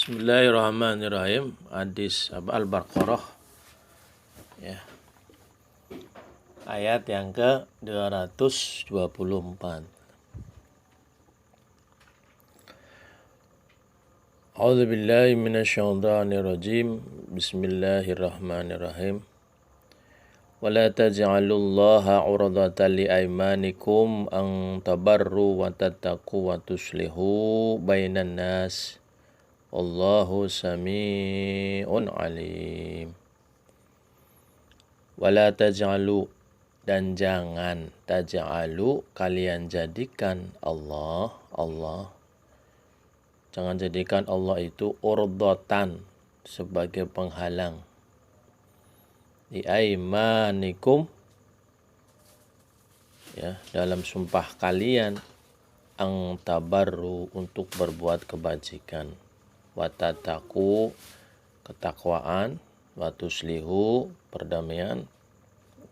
Bismillahirrahmanirrahim. Hadis Al-Baqarah ya. Ayat yang ke-224. A'udzu billahi minasyaitonir rajim. Bismillahirrahmanirrahim. Wala taj'alullaha 'urdatan liaymanikum an tabarru wa tattaqu wa tuslihu bainan nas. Allahu sami'un alim. Wala taj'alu, dan jangan taj'alu, kalian jadikan Allah jangan jadikan Allah itu urdatan, sebagai penghalang di aimanikum ya, dalam sumpah kalian, ang tabarru, untuk berbuat kebajikan, watataku, ketakwaan, watuslihu, perdamaian,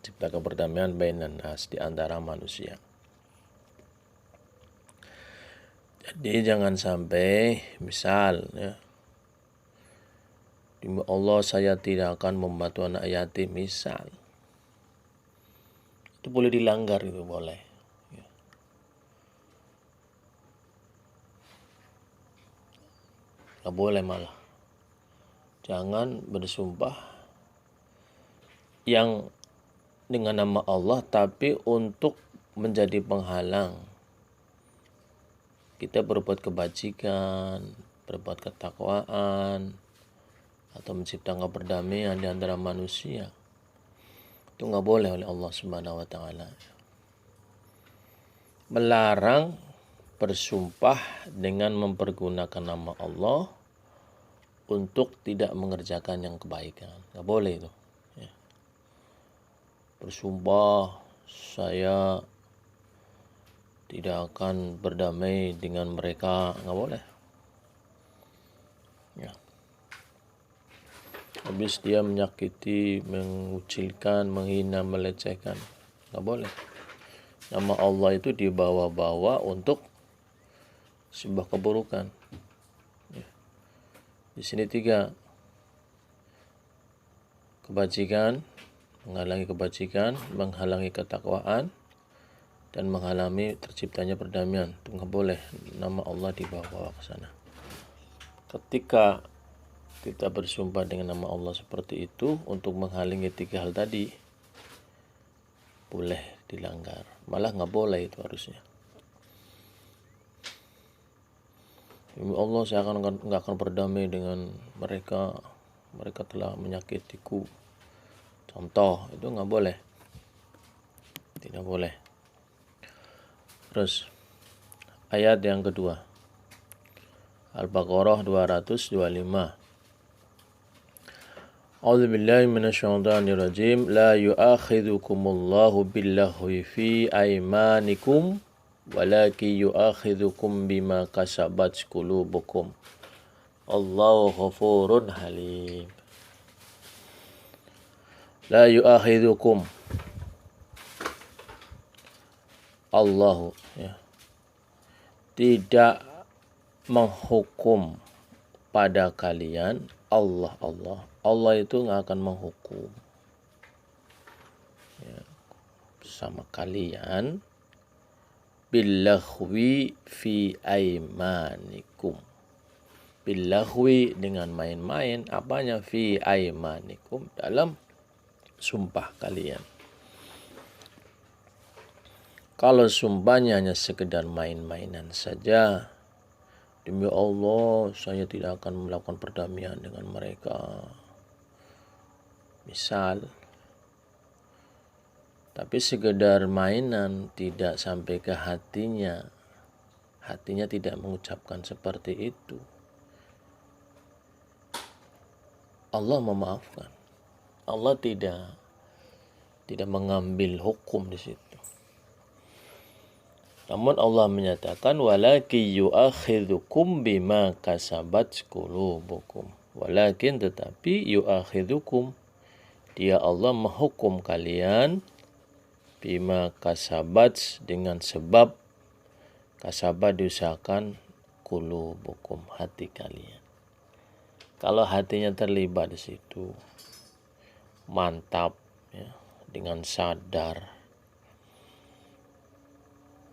ciptakan perdamaian bainan nas, di antara manusia. Jadi jangan sampai misal ya, demi Allah saya tidak akan membantu anak yatim, misal itu boleh dilanggar, itu boleh ya. Nggak boleh, malah jangan bersumpah yang dengan nama Allah tapi untuk menjadi penghalang kita berbuat kebajikan, berbuat ketakwaan, atau menciptakan perdamaian di antara manusia. Itu nggak boleh oleh Allah Subhanahu wa Ta'ala. Melarang bersumpah dengan mempergunakan nama Allah untuk tidak mengerjakan yang kebaikan. Nggak boleh itu ya. Bersumpah saya tidak akan berdamai dengan mereka, nggak boleh ya. Habis dia menyakiti, mengucilkan, menghina, melecehkan, nggak boleh. Nama Allah itu dibawa-bawa untuk sebuah keburukan ya. Di sini 3: kebajikan, menghalangi kebajikan, menghalangi ketakwaan, dan menghalangi terciptanya perdamaian. Itu nggak boleh nama Allah dibawa-bawa ke sana. Ketika kita bersumpah dengan nama Allah seperti itu untuk menghalangi 3 hal tadi, boleh dilanggar, malah nggak boleh itu harusnya. Demi Allah saya nggak akan berdamai dengan mereka, mereka telah menyakitiku. Contoh, itu nggak boleh, tidak boleh. Terus ayat yang kedua, Al-Baqarah 225. A'udzu billahi minasyaitonir rajim. La yu'akhidhukumullahu billaghwi fi aymanikum walakin yu'akhidhukum bima kasabat qulubukum. Allahu ghafurun halim. La yu'akhidhukum, Allahu ya, tidak menghukum pada kalian, Allah itu nggak akan menghukum ya, sama kalian, billaghwi fi aimanikum, billaghwi dengan main-main, apanya, fi aimanikum, dalam sumpah kalian. Kalau sumpahnya hanya sekedar main-mainan saja, demi Allah saya tidak akan melakukan perdamaian dengan mereka, misal, tapi sekedar mainan, tidak sampai ke hatinya tidak mengucapkan seperti itu, Allah memaafkan. Allah tidak mengambil hukum di situ. Namun Allah menyatakan walakin yu'akhidhukum bima kasabat qulubukum. Walakin, tetapi, yu'akhidhukum, dia Allah menghukum kalian, bima kasabat, dengan sebab kasabat diusahakan, qulubukum, hati kalian. Kalau hatinya terlibat di situ, mantap ya, dengan sadar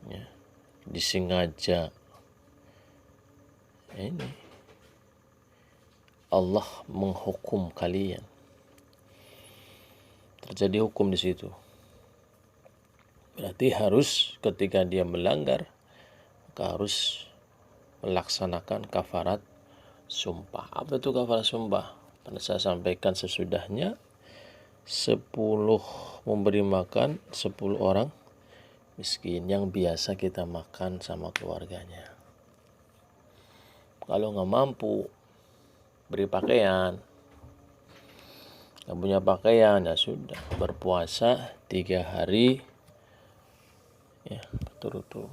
ya, disengaja, ini Allah menghukum kalian, terjadi hukum di situ. Berarti harus ketika dia melanggar, maka harus melaksanakan kafarat sumpah. Apa itu kafarat sumpah? Pernah saya sampaikan sesudahnya, 10 memberi makan 10 orang miskin yang biasa kita makan sama keluarganya. Kalau nggak mampu, beri pakaian. Nggak punya pakaian, ya sudah, berpuasa 3 hari ya, turut-turut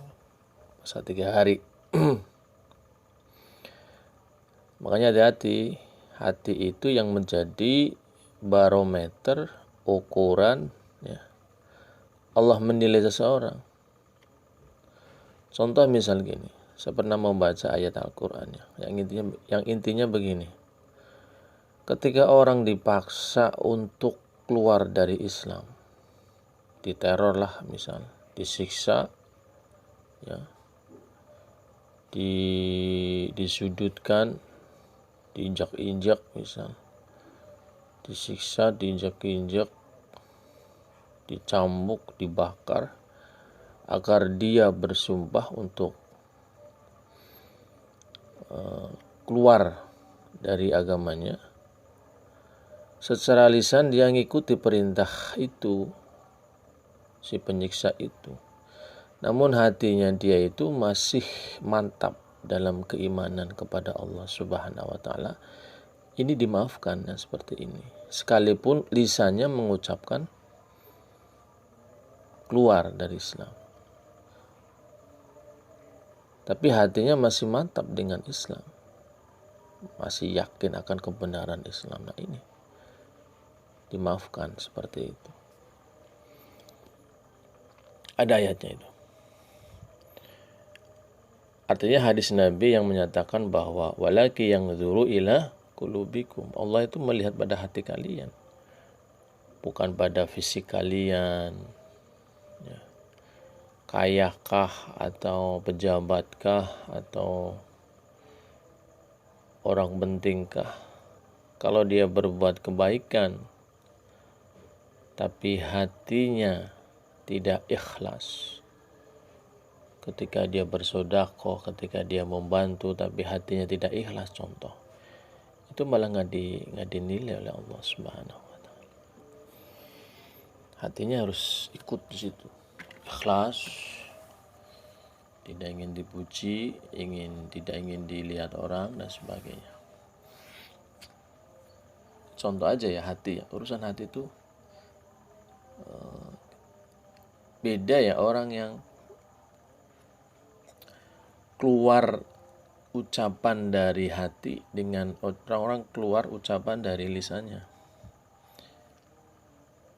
puasa 3 hari. Makanya hati itu yang menjadi barometer ukuran ya, Allah menilai seseorang. Contoh misal gini, saya pernah membaca ayat Al-Qur'an yang intinya begini. Ketika orang dipaksa untuk keluar dari Islam, diteror lah misal, disiksa ya, disudutkan, diinjak-injak misal, disiksa, diinjak-injak, dicambuk, dibakar, agar dia bersumpah untuk keluar dari agamanya. Secara lisan dia ngikuti perintah itu, si penyiksa itu. Namun hatinya dia itu masih mantap dalam keimanan kepada Allah Subhanahu wa taala. Ini dimaafkan ya, seperti ini. Sekalipun lisannya mengucapkan keluar dari Islam, tapi hatinya masih mantap dengan Islam, masih yakin akan kebenaran Islam. Nah ini dimaafkan seperti itu. Ada ayatnya itu. Artinya hadis Nabi yang menyatakan bahwa walaki yang zuru ila qulubikum. Allah itu melihat pada hati kalian, bukan pada fisik kalian. Ya. Kayakah atau pejabatkah atau orang pentingkah? Kalau dia berbuat kebaikan tapi hatinya tidak ikhlas, ketika dia bersedekah, ketika dia membantu tapi hatinya tidak ikhlas, contoh, itu malah nggak dinilai oleh Allah Subhanahu wa taala. Hatinya harus ikut di situ, ikhlas, tidak ingin dipuji, tidak ingin dilihat orang dan sebagainya. Contoh aja ya, hati ya, urusan hati itu beda ya, orang yang keluar ucapan dari hati dengan orang-orang keluar ucapan dari lisannya.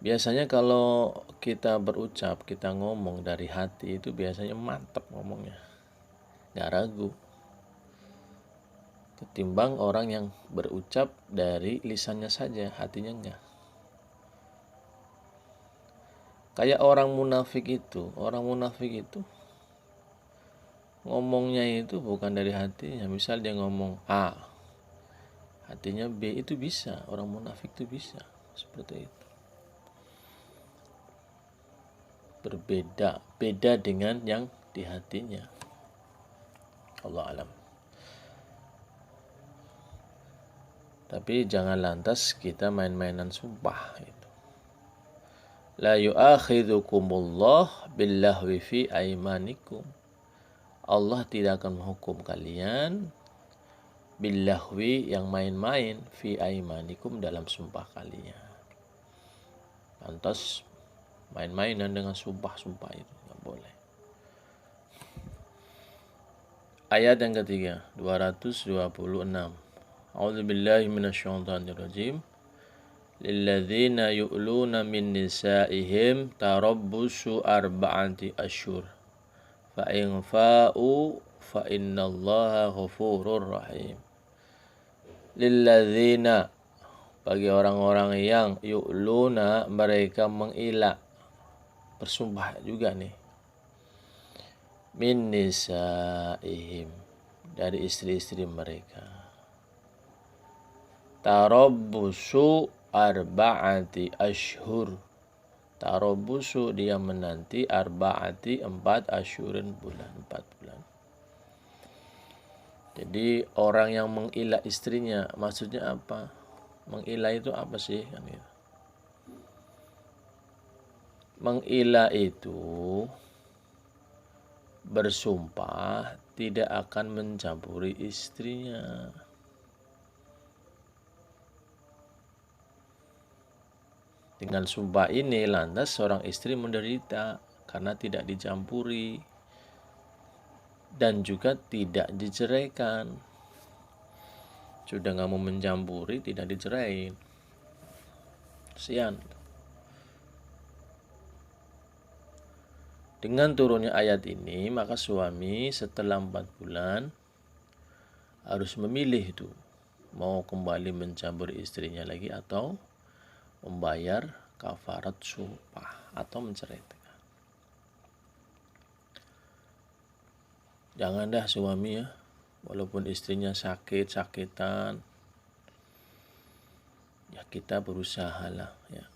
Biasanya kalau kita berucap, kita ngomong dari hati itu biasanya mantap ngomongnya, gak ragu, ketimbang orang yang berucap dari lisannya saja, hatinya enggak. Kayak orang munafik itu ngomongnya itu bukan dari hatinya. Misal dia ngomong A, hatinya B, itu bisa. Orang munafik itu bisa seperti itu. Beda dengan yang di hatinya. Allah alam. Tapi jangan lantas kita main-mainan sumpah itu. La yu'akhidhukumullah billahwi fi aimanikum. Allah tidak akan menghukum kalian billahwi, yang main-main, fi aimanikum, dalam sumpah kalian. Lantas main-mainan dengan sumpah-sumpah itu nggak boleh. Ayat yang ketiga, 226. A'udzubillahi minasyaitonirrajim. Lilladzina yu'luna min nisa'ihim tarabbusu arba'ati asyhur. Fa in fa'u fa innallaha ghafurur rahim. Lilladzina, bagi orang-orang yang yu'luna, mereka mengilah, bersumpah juga nih, min nisaihim, dari istri-istri mereka. Tarabbusu arba'ati ashhur. Tarabbusu, dia menanti, arba'ati, 4 asyurin, bulan, 4 bulan. Jadi orang yang mengilah istrinya, maksudnya apa? Mengilah itu apa sih? Mengilah itu bersumpah tidak akan mencampuri istrinya. Dengan sumpah ini lantas seorang istri menderita karena tidak dicampuri dan juga tidak diceraikan. Sudah nggak mau mencampuri, tidak dicerai. Kasihan. Dengan turunnya ayat ini, maka suami setelah 4 bulan harus memilih itu, mau kembali mencampuri istrinya lagi atau membayar kafarat sumpah atau menceraikan. Jangan dah suami ya, walaupun istrinya sakitan, ya kita berusaha lah ya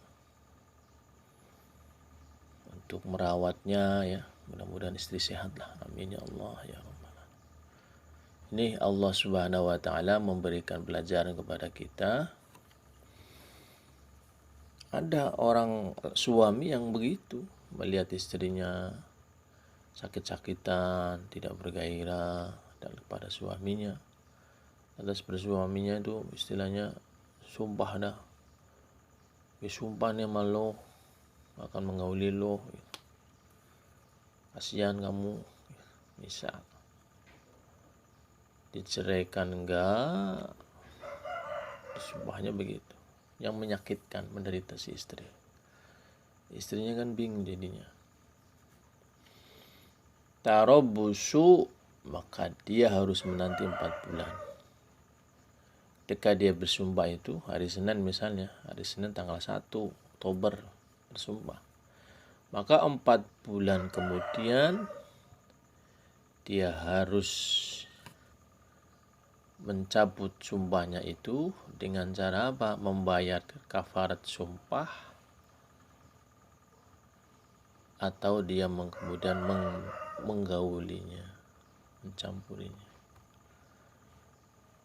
untuk merawatnya ya. Mudah-mudahan istri sehat lah. Amin ya Allah ya Rabbal. Ini Allah Subhanahu wa taala memberikan pelajaran kepada kita. Ada orang suami yang begitu, melihat istrinya sakit-sakitan, tidak bergairah dan kepada suaminya. Atas bersuaminya itu istilahnya sumpah dah. Sumpahnya malu akan menggauli lo. Kasihan kamu. Misal diceraikan enggak, sumpahnya begitu. Yang menyakitkan, menderita si istri. Istrinya kan bingung jadinya. Tarabbusu, maka dia harus menanti 4 bulan. Ketika dia bersumpah itu hari Senin misalnya, hari Senin tanggal 1 Oktober bersumpah. Maka 4 bulan kemudian dia harus mencabut sumpahnya itu dengan cara apa? Membayar kafarat sumpah, atau dia kemudian menggaulinya, mencampurinya.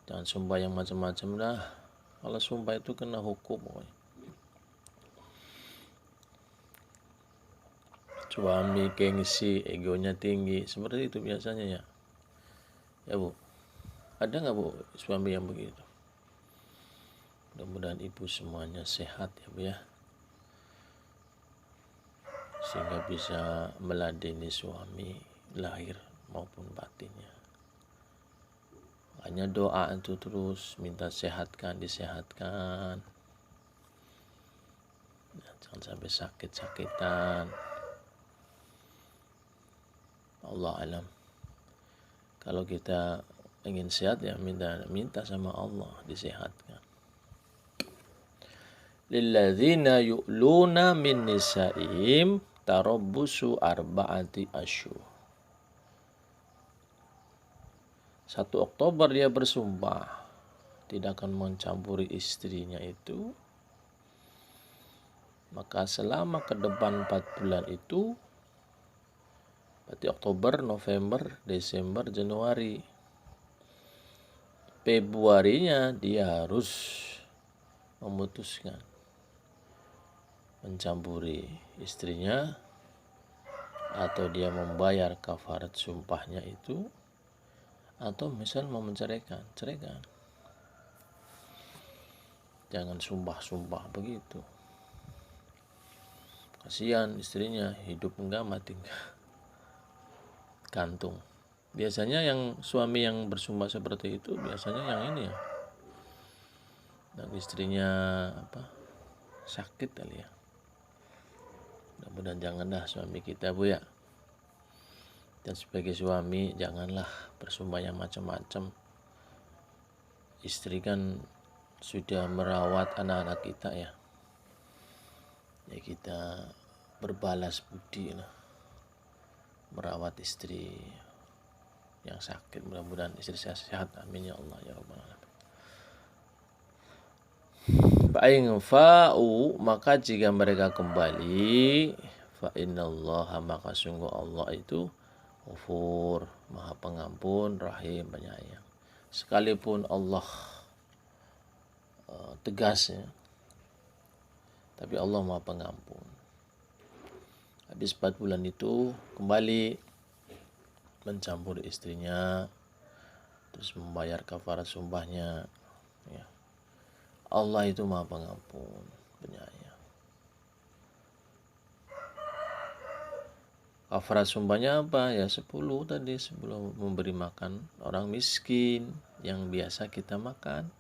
Jangan sumpah yang macam-macam lah. Kalau sumpah itu kena hukum. Suami gengsi, egonya tinggi, seperti itu biasanya ya. Ya Bu, ada nggak Bu suami yang begitu? Mudah-mudahan ibu semuanya sehat ya Bu ya, sehingga bisa meladeni suami lahir maupun batinnya. Hanya doa itu terus minta disehatkan, jangan sampai sakit-sakitan. Allah alam. Kalau kita ingin sehat ya minta sama Allah disehatkan. Lilladzina yu'luna min nisaihim tarabbusu arba'ati asyhur. 1 Oktober dia bersumpah tidak akan mencampuri istrinya itu, maka selama ke depan 4 bulan itu, berarti Oktober, November, Desember, Januari, Februarinya dia harus memutuskan mencampuri istrinya atau dia membayar kafarat sumpahnya itu, atau misal mau menceraikan, ceraikan. Jangan sumpah-sumpah begitu. Kasihan istrinya, hidup enggak mati enggak. Gantung. Biasanya yang suami yang bersumpah seperti itu biasanya yang ini ya, yang istrinya sakit kali ya. Mudah-mudahan janganlah suami kita Bu ya. Dan sebagai suami janganlah bersumpah yang macam-macam. istri kan sudah merawat anak-anak kita ya. Ya kita berbalas budi lah, merawat istri yang sakit. Mudah-mudahan istri saya sehat, amin ya Allah ya rabbal alamin. Fa'in fa'u, maka jika mereka kembali, fa innallaha, maka sungguh Allah itu Ghafur, Maha Pengampun, Rahim, Penyayang. Sekalipun Allah tegas ya, tapi Allah Maha Pengampun. Habis 4 bulan itu kembali mencampur istrinya, terus membayar kafarat sumpahnya ya. Allah itu Maha Pengampun, Penyayang. Kafarat sumpahnya apa? Ya 10 tadi, sebelum memberi makan orang miskin yang biasa kita makan,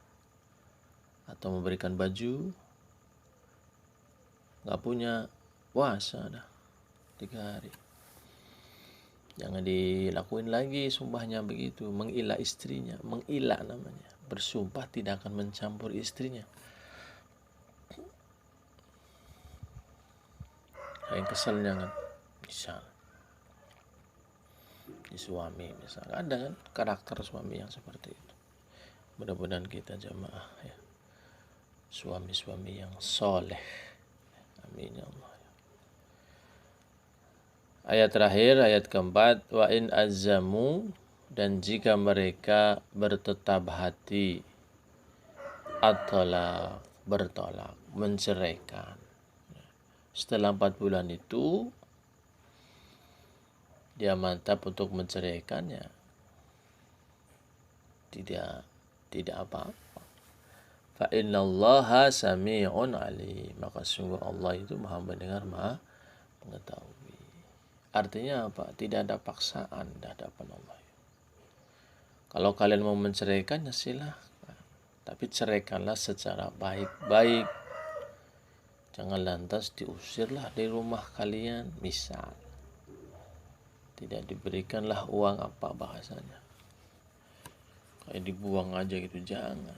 atau memberikan baju, nggak punya, puasa dah 3 hari. Jangan dilakuin lagi sumpahnya begitu, mengilah istrinya, mengilah namanya, bersumpah tidak akan mencampur istrinya. Yang kesel jangan, misal di suami, misal ada kan karakter suami yang seperti itu. Mudah-mudahan kita jamaah ya, suami-suami yang soleh, amin ya Allah. Ayat terakhir, ayat keempat, wa in azzamu, dan jika mereka bertetap hati, atolak, bertolak, menceraikan. Setelah 4 bulan itu dia mantap untuk menceraikannya, tidak apa-apa. Fa innallaha sami'un alim, maka sungguh Allah itu Maha mendengar, Maha mengetahui. Artinya apa? Tidak ada paksaan di hadapan Allah. Kalau kalian mau menceraikan ya silahkan, tapi ceraikanlah secara baik-baik. Jangan lantas diusirlah dari rumah kalian, misal tidak diberikanlah uang, apa bahasanya, kayak dibuang aja gitu, jangan.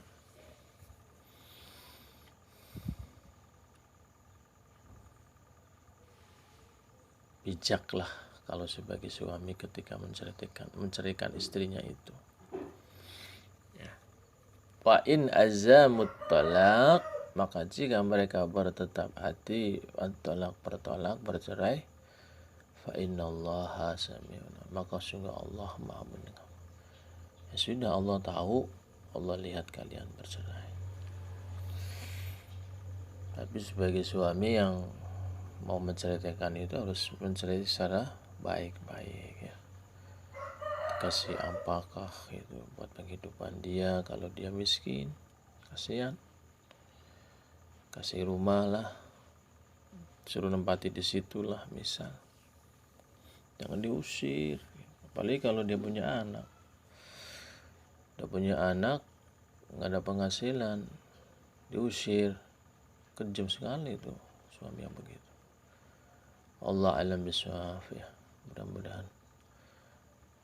Bijaklah kalau sebagai suami ketika menceraikan istrinya itu. Ya. Fa in azamut talaq, maka jika mereka bertetap hati bertolak, bercerai, fa innallaha sami'un, maka sungguh Allah Maha mendengar. Ya sudah, Allah tahu, Allah lihat kalian bercerai. Tapi sebagai suami yang mau menceritakan itu harus mencerai secara baik-baik ya. Kasih apakah itu buat penghidupan dia, kalau dia miskin kasihan, kasih rumah lah, suruh nempati di situlah misal, jangan diusir. Apalagi kalau dia punya anak, nggak ada penghasilan, diusir, kejam sekali itu suami yang begitu. Allah alam bisawab ya. Mudah-mudahan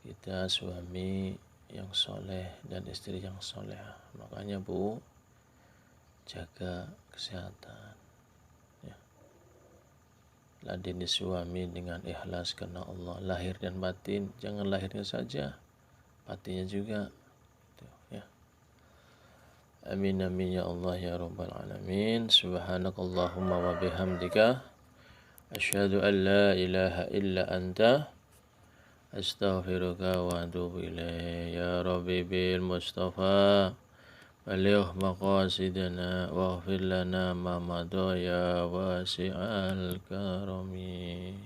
kita suami yang soleh dan istri yang soleh. Makanya Bu, jaga kesehatan ya. Ladeni suami dengan ikhlas karena Allah, lahir dan batin. Jangan lahirnya saja, batinnya juga ya. Amin amin ya Allah ya rabbal alamin. Subhanakallahumma wa bihamdika, asyhadu an la ilaha illa anta, astaghfiruka wa atubu ilaik. Ya Rabbi bil Mustafa baligh maqasidana waghfir lana ma madha ya wasi'al karami.